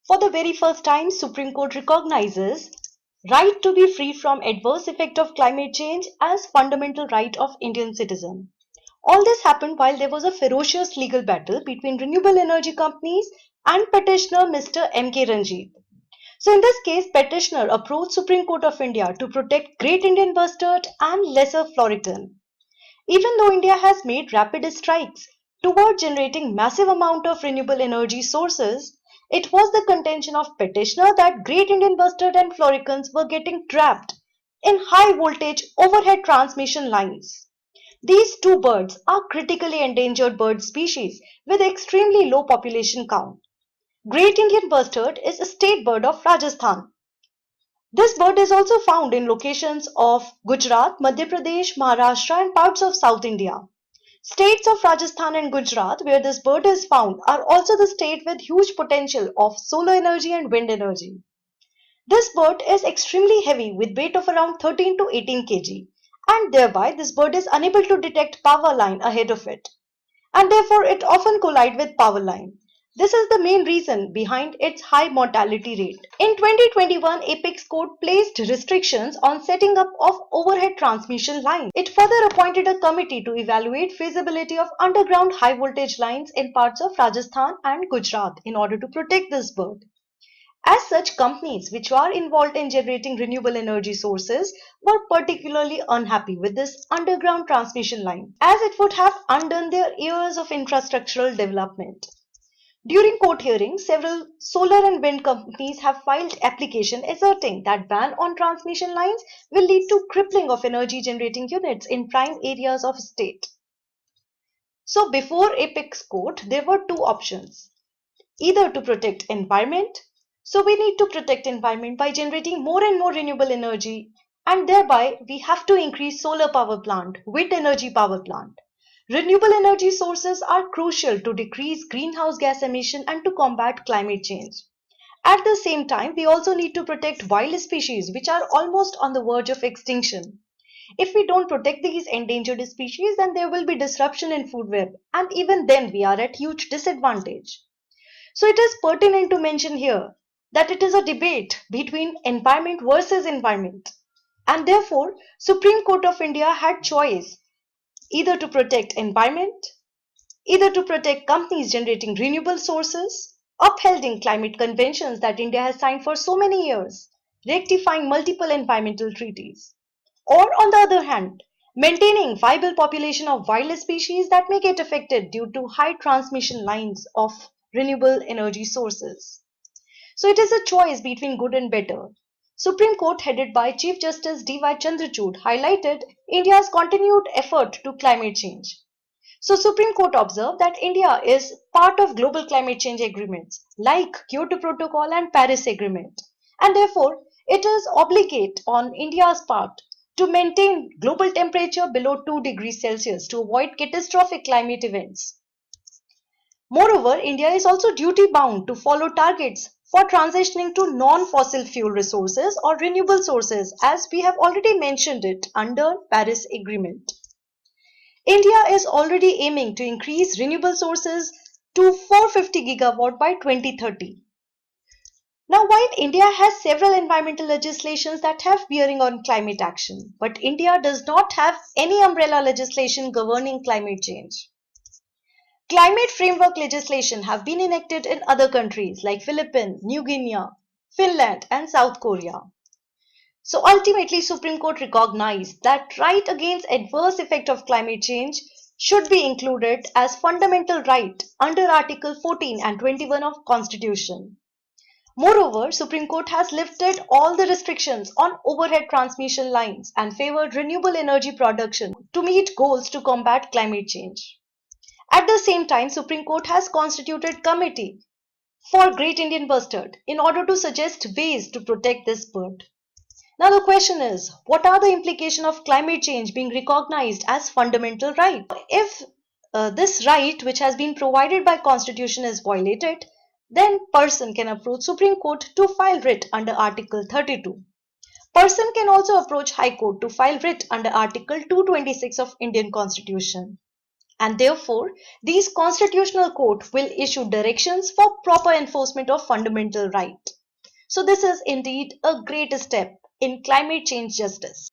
For the very first time, Supreme Court recognizes right to be free from adverse effect of climate change as fundamental right of Indian citizen. All this happened while there was a ferocious legal battle between renewable energy companies and petitioner Mr. M.K. Ranjit. So in this case, petitioner approached Supreme Court of India to protect Great Indian Bustard and Lesser Florican. Even though India has made rapid strides toward generating massive amount of renewable energy sources, it was the contention of petitioner that Great Indian Bustard and Floricans were getting trapped in high voltage overhead transmission lines. These two birds are critically endangered bird species with extremely low population count. Great Indian Bustard is a state bird of Rajasthan. This bird is also found in locations of Gujarat, Madhya Pradesh, Maharashtra and parts of South India. States of Rajasthan and Gujarat where this bird is found are also the state with huge potential of solar energy and wind energy. This bird is extremely heavy with weight of around 13 to 18 kg and thereby this bird is unable to detect power line ahead of it and therefore it often collide with power line. This is the main reason behind its high mortality rate. In 2021, Apex Court placed restrictions on setting up of overhead transmission lines. It further appointed a committee to evaluate feasibility of underground high voltage lines in parts of Rajasthan and Gujarat in order to protect this bird. As such, companies which are involved in generating renewable energy sources were particularly unhappy with this underground transmission line, as it would have undone their years of infrastructural development. During court hearings, several solar and wind companies have filed application asserting that ban on transmission lines will lead to crippling of energy generating units in prime areas of state. So before Apex Court, there were two options. Either to protect environment. So we need to protect environment by generating more and more renewable energy and thereby we have to increase solar power plant, wind energy power plant. Renewable energy sources are crucial to decrease greenhouse gas emission and to combat climate change. At the same time, we also need to protect wild species which are almost on the verge of extinction. If we don't protect these endangered species, then there will be disruption in food web and even then we are at huge disadvantage. So it is pertinent to mention here that it is a debate between environment versus environment. And therefore, Supreme Court of India had choice either to protect environment, either to protect companies generating renewable sources, upholding climate conventions that India has signed for so many years, rectifying multiple environmental treaties, or on the other hand, maintaining viable population of wild species that may get affected due to high transmission lines of renewable energy sources. So it is a choice between good and better. Supreme Court headed by Chief Justice D.Y. Chandrachud highlighted India's continued effort to climate change. So Supreme Court observed that India is part of global climate change agreements like Kyoto Protocol and Paris Agreement and therefore it is obligate on India's part to maintain global temperature below 2 degrees Celsius to avoid catastrophic climate events. Moreover, India is also duty bound to follow targets for transitioning to non-fossil fuel resources or renewable sources as we have already mentioned it under Paris Agreement. India is already aiming to increase renewable sources to 450 gigawatt by 2030. Now, while India has several environmental legislations that have bearing on climate action, but India does not have any umbrella legislation governing climate change. Climate framework legislation have been enacted in other countries like Philippines, New Guinea, Finland and South Korea. So ultimately, Supreme Court recognized that right against adverse effect of climate change should be included as fundamental right under Article 14 and 21 of Constitution. Moreover, Supreme Court has lifted all the restrictions on overhead transmission lines and favored renewable energy production to meet goals to combat climate change. At the same time, Supreme Court has constituted committee for Great Indian Bustard in order to suggest ways to protect this bird. Now the question is, what are the implications of climate change being recognized as fundamental right? If this right which has been provided by Constitution is violated, then person can approach Supreme Court to file writ under Article 32. Person can also approach High Court to file writ under Article 226 of Indian Constitution. And therefore, these constitutional court will issue directions for proper enforcement of fundamental right. So this is indeed a great step in climate change justice.